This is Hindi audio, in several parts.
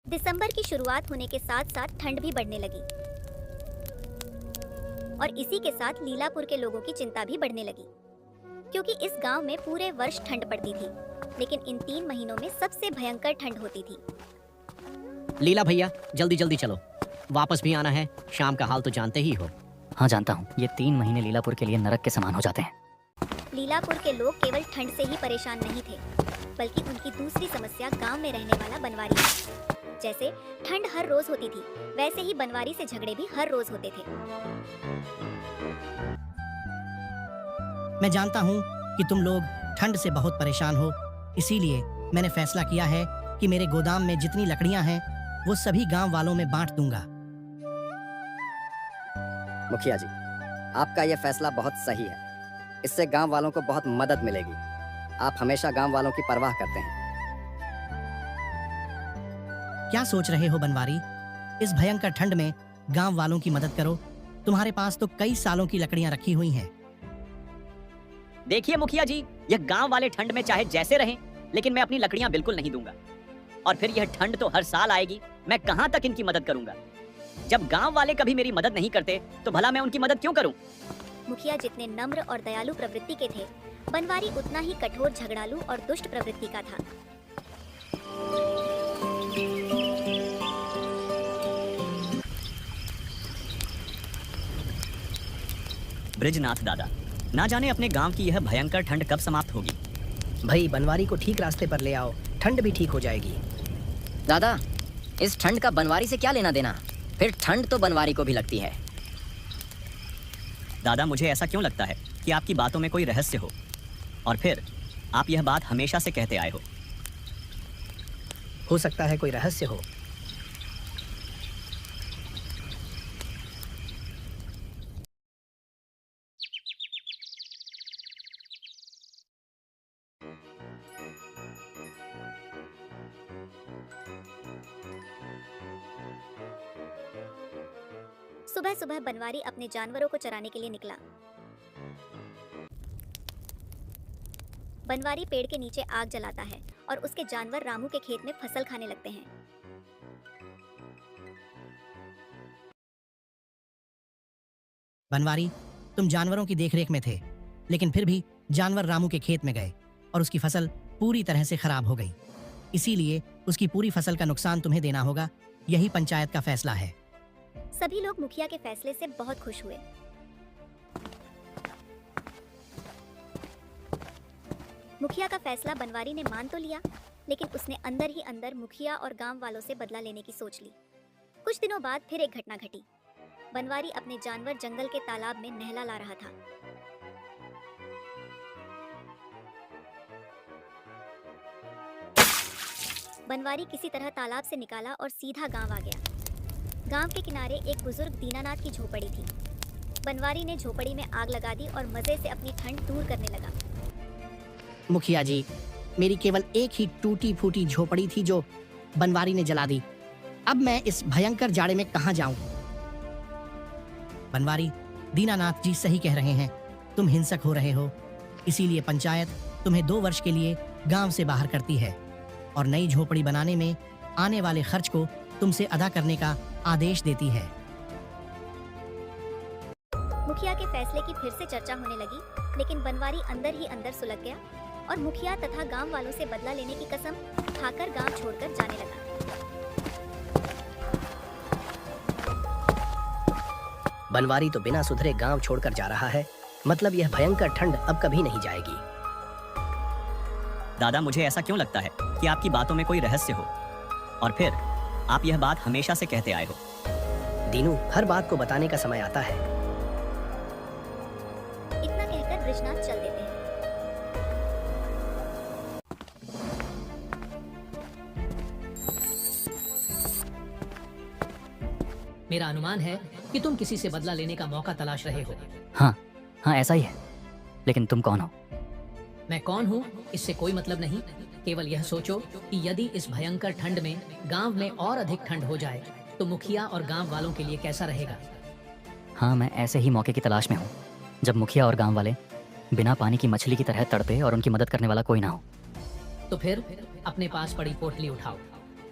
दिसंबर की शुरुआत होने के साथ साथ ठंड भी बढ़ने लगी और इसी के साथ लीलापुर के लोगों की चिंता भी बढ़ने लगी, क्योंकि इस गांव में पूरे वर्ष ठंड पड़ती थी, लेकिन इन 3 महीनों में सबसे भयंकर ठंड होती थी। लीला भैया, जल्दी जल्दी चलो, वापस भी आना है। शाम का हाल तो जानते ही हो। हाँ जानता हूँ, ये 3 महीने लीलापुर के लिए नरक के समान हो जाते हैं। लीलापुर के लोग केवल ठंड से ही परेशान नहीं थे, बल्कि उनकी दूसरी समस्या गांव में रहने वाला बनवारी था। जैसे ठंड हर रोज होती थी, वैसे ही बनवारी से झगड़े भी हर रोज होते थे। मैं जानता हूँ कि तुम लोग ठंड से बहुत परेशान हो, इसीलिए मैंने फैसला किया है कि मेरे गोदाम में जितनी लकड़ियाँ हैं वो सभी गांव वालों में बांट दूंगा। मुखिया जी, आपका यह फैसला बहुत सही है। इससे गांव वालों को बहुत मदद मिलेगी। आप हमेशा गांव वालों की परवाह करते हैं। क्या सोच रहे हो बनवारी? इस भयंकर ठंड में गांव वालों की मदद करो। तुम्हारे पास तो कई सालों की लकड़ियां रखी हुई हैं। देखिए मुखिया जी, यह गांव वाले ठंड में चाहे जैसे रहें, लेकिन मैं अपनी लकड़ियां बिल्कुल नहीं दूंगा। और फिर यह ठंड तो हर साल आएगी, मैं कहां तक इनकी मदद करूंगा? जब गांव वाले कभी मेरी मदद नहीं करते, तो भला मैं उनकी मदद क्यों करूं? मुखिया जितने नम्र और दयालु प्रवृत्ति के थे, बनवारी उतना ही कठोर, झगड़ालू और दुष्ट प्रवृत्ति का था। ब्रिजनाथ दादा, ना जाने अपने गांव की यह भयंकर ठंड कब समाप्त होगी। भाई, बनवारी को ठीक रास्ते पर ले आओ, ठंड भी ठीक हो जाएगी। दादा, इस ठंड का बनवारी से क्या लेना देना? फिर ठंड तो बनवारी को भी लगती है। दादा, मुझे ऐसा क्यों लगता है कि आपकी बातों में कोई रहस्य हो, और फिर आप यह बात हमेशा से कहते आए हो सकता है कोई रहस्य हो। सुबह सुबह बनवारी अपने जानवरों को चराने के लिए निकला। बनवारी पेड़ के नीचे आग जलाता है और उसके जानवर रामू के खेत में फसल खाने लगते हैं। बनवारी, तुम जानवरों की देखरेख में थे, लेकिन फिर भी जानवर रामू के खेत में गए और उसकी फसल पूरी तरह से खराब हो गई। इसीलिए उसकी पूरी फसल का नुकसान तुम्हें देना होगा। यही पंचायत का फैसला है। सभी लोग मुखिया के फैसले से बहुत खुश हुए। मुखिया का फैसला बनवारी ने मान तो लिया, लेकिन उसने अंदर ही अंदर मुखिया और गांव वालों से बदला लेने की सोच ली। कुछ दिनों बाद फिर एक घटना घटी। बनवारी अपने जानवर जंगल के तालाब में नहला ला रहा था। बनवारी किसी तरह तालाब से निकाला और सीधा गांव आ गया। गांव के किनारे एक बुजुर्ग दीनानाथ की झोपड़ी थी। बनवारी ने झोपड़ी में आग लगा दी और मजे से अपनी ठंड दूर करने लगा। मुखिया जी, मेरी केवल एक ही टूटी फूटी झोपड़ी थी जो बनवारी ने जला दी। अब मैं इस भयंकर जाड़े में कहां जाऊं? बनवारी, दीनानाथ जी सही कह रहे हैं। तुम हिंसक हो रहे हो, इसीलिए पंचायत तुम्हें 2 वर्ष के लिए गांव से बाहर करती है और नई झोपड़ी बनाने में आने वाले खर्च को तुमसे अदा करने का आदेश देती है। मुखिया के फैसले की फिर से चर्चा होने लगी, लेकिन बनवारी अंदर ही अंदर सुलग गया और मुखिया तथा गांव वालों से बदला लेने की कसम खाकर गांव छोड़कर जाने लगा। बनवारी तो बिना सुधरे गांव छोड़कर जा रहा है, मतलब यह भयंकर ठंड अब कभी नहीं जाएगी। दादा, मुझे ऐसा क्यों लगता है कि आपकी बातों में कोई रहस्य हो, और फिर आप यह बात हमेशा से कहते आए हो। दीनू, हर बात को बताने का समय आता है। इतना कहकर ब्रिजनाथ चल देते हैं। मेरा अनुमान है कि तुम किसी से बदला लेने का मौका तलाश रहे हो। हाँ, ऐसा ही है। लेकिन तुम कौन हो? मैं कौन हूँ इससे कोई मतलब नहीं। केवल यह सोचो कि यदि इस भयंकर ठंड में गांव में और अधिक ठंड हो जाए तो मुखिया और गांव वालों के लिए कैसा रहेगा। हाँ, मैं ऐसे ही मौके की तलाश में हूँ, जब मुखिया और गांव वाले बिना पानी की मछली की तरह तड़पे और उनकी मदद करने वाला कोई ना हो। तो फिर अपने पास पड़ी पोटली उठाओ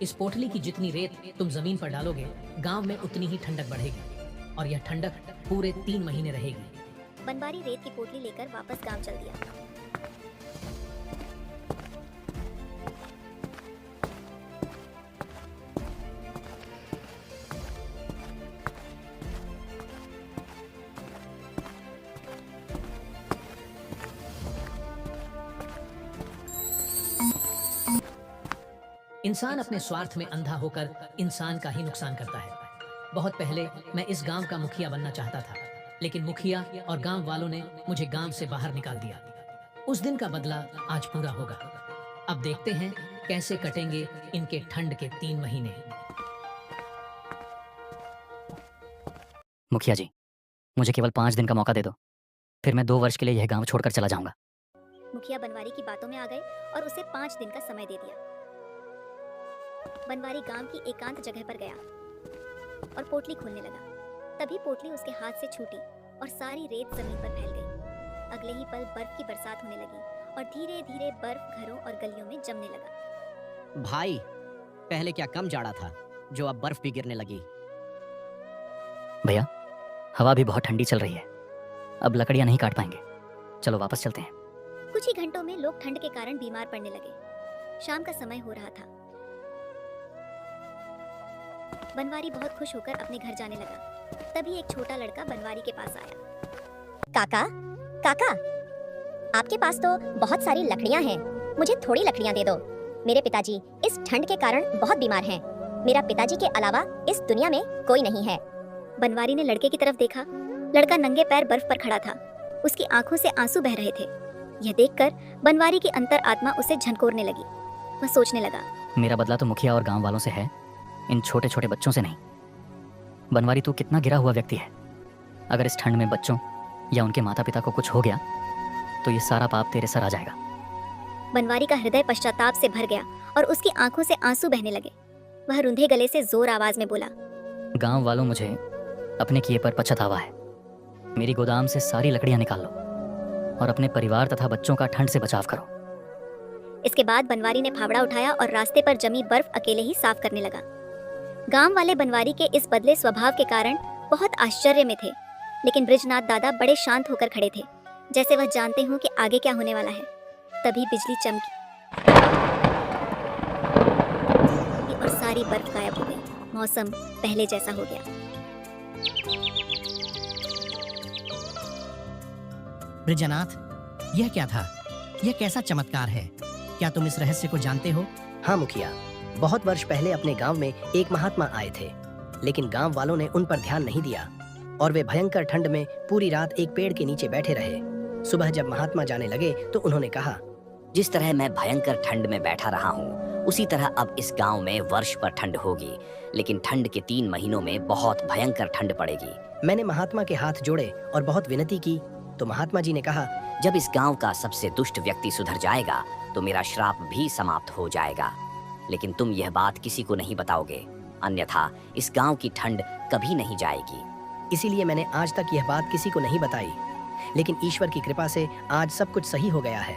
इस पोटली की जितनी रेत तुम जमीन पर डालोगे, गांव में उतनी ही ठंडक बढ़ेगी और यह ठंडक पूरे 3 महीने रहेगी। बनवारी रेत की पोटली लेकर वापस गांव चल दिया। इंसान अपने स्वार्थ में अंधा होकर इंसान का ही नुकसान करता है। बहुत पहले मैं इस गांव का मुखिया बनना चाहता था, लेकिन मुखिया और गांव वालों ने मुझे गांव से बाहर निकाल दिया। उस दिन का बदला आज पूरा होगा। अब देखते हैं कैसे कटेंगे इनके ठंड के 3 महीने। मुखिया जी, मुझे केवल 5 दिन का मौका दे दो, फिर मैं 2 वर्ष के लिए यह गांव छोड़कर चला जाऊंगा। मुखिया बनवारी की बातों में आ गए और उसे 5 दिन का समय दे दिया। बनवारी गांव की एकांत जगह पर गया और पोटली खोलने लगा। तभी पोटली उसके हाथ से छूटी और सारी रेत जमीन पर फैल गई। अगले ही पल बर्फ की बरसात होने लगी और धीरे धीरे बर्फ घरों और गलियों में जमने लगा। भाई, पहले क्या कम जाड़ा था जो अब बर्फ भी गिरने लगी। भैया, हवा भी बहुत ठंडी चल रही है, अब लकड़ियां नहीं काट पाएंगे, चलो वापस चलते हैं। कुछ ही घंटों में लोग ठंड के कारण बीमार पड़ने लगे। शाम का समय हो रहा था। बनवारी बहुत खुश होकर अपने घर जाने लगा। तभी एक छोटा लड़का बनवारी के पास आया। काका, काका, आपके पास तो बहुत सारी लकड़ियां हैं, मुझे थोड़ी लकड़ियां दे दो। मेरे पिताजी इस ठंड के कारण बहुत बीमार हैं। मेरा पिताजी के अलावा इस दुनिया में कोई नहीं है। बनवारी ने लड़के की तरफ देखा। लड़का नंगे पैर बर्फ पर खड़ा था। उसकी आंखों से आंसू बह रहे थे। यह देखकर बनवारी की अंतरात्मा उसे झंकोरने लगी। वह सोचने लगा, मेरा बदला तो मुखिया और गांव वालों से है, इन छोटे छोटे बच्चों से नहीं। बनवारी, तू कितना गिरा हुआ व्यक्ति है। अगर इस ठंड में बच्चों या उनके माता पिता को कुछ हो गया तो ये सारा पाप तेरे सर आ जाएगा। बनवारी का हृदय पश्चाताप से भर गया और उसकी आंखों से आंसू बहने लगे। वह रुंधे गले से जोर आवाज में बोला, गांव वालों, मुझे अपने किए पर पछतावा है। मेरी गोदाम से सारी लकड़ियां निकाल लो और अपने परिवार तथा बच्चों का ठंड से बचाव करो। इसके बाद बनवारी ने फावड़ा उठाया और रास्ते पर जमी बर्फ अकेले ही साफ करने लगा। गांव वाले बनवारी के इस बदले स्वभाव के कारण बहुत आश्चर्य में थे, लेकिन ब्रिजनाथ दादा बड़े शांत होकर खड़े थे, जैसे वह जानते हों कि आगे क्या होने वाला है। तभी बिजली चमकी और सारी बर्फ गायब हो गई। मौसम पहले जैसा हो गया। ब्रिजनाथ, यह क्या था? यह कैसा चमत्कार है? क्या तुम इस रहस्य को जानते हो? हाँ मुखिया, बहुत वर्ष पहले अपने गांव में एक महात्मा आए थे, लेकिन गांव वालों ने उन पर ध्यान नहीं दिया और वे भयंकर ठंड में पूरी रात एक पेड़ के नीचे बैठे रहे। सुबह जब महात्मा जाने लगे तो उन्होंने कहा, जिस तरह मैं भयंकर ठंड में बैठा रहा हूँ, उसी तरह अब इस गांव में वर्ष पर ठंड होगी, लेकिन ठंड के 3 महीनों में बहुत भयंकर ठंड पड़ेगी। मैंने महात्मा के हाथ जोड़े और बहुत विनती की तो महात्मा जी ने कहा, जब इस गांव का सबसे दुष्ट व्यक्ति सुधर जाएगा तो मेरा श्राप भी समाप्त हो जाएगा, लेकिन तुम यह बात किसी को नहीं बताओगे, अन्यथा इस गांव की ठंड कभी नहीं जाएगी। इसीलिए मैंने आज तक यह बात किसी को नहीं बताई, लेकिन ईश्वर की कृपा से आज सब कुछ सही हो गया है।